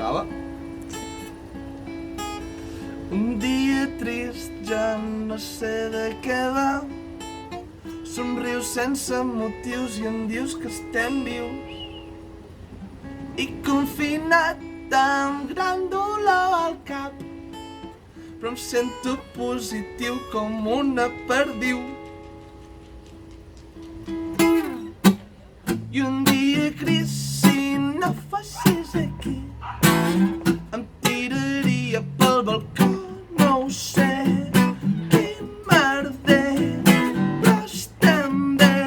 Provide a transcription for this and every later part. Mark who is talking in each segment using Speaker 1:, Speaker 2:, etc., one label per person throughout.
Speaker 1: s'acaba. Un dia trist, ja no sé de què va. Somrius sense motius i em dius que estem vius. I confinat amb gran dolor al cap, però em sento positiu com una perdiu. I un dia gris, si no fossis aquí, em tiraria pel balcó, no ho sé, quin merder, però estem bé.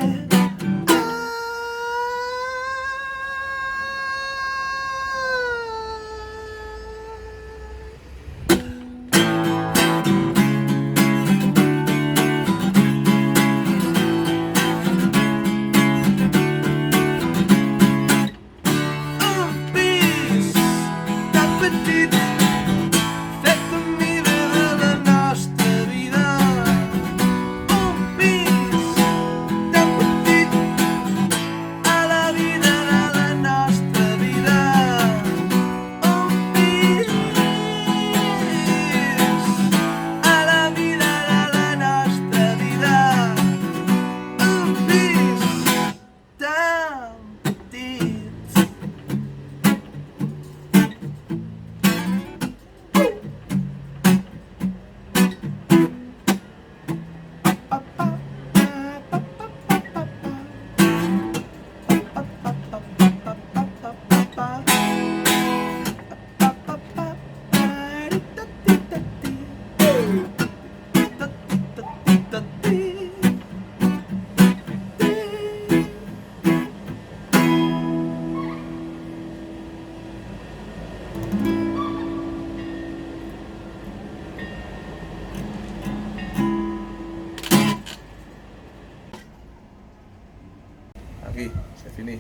Speaker 1: Aquí, se finí.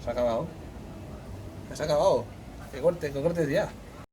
Speaker 1: Se ha acabado. Se ha acabado. Que cortes ya.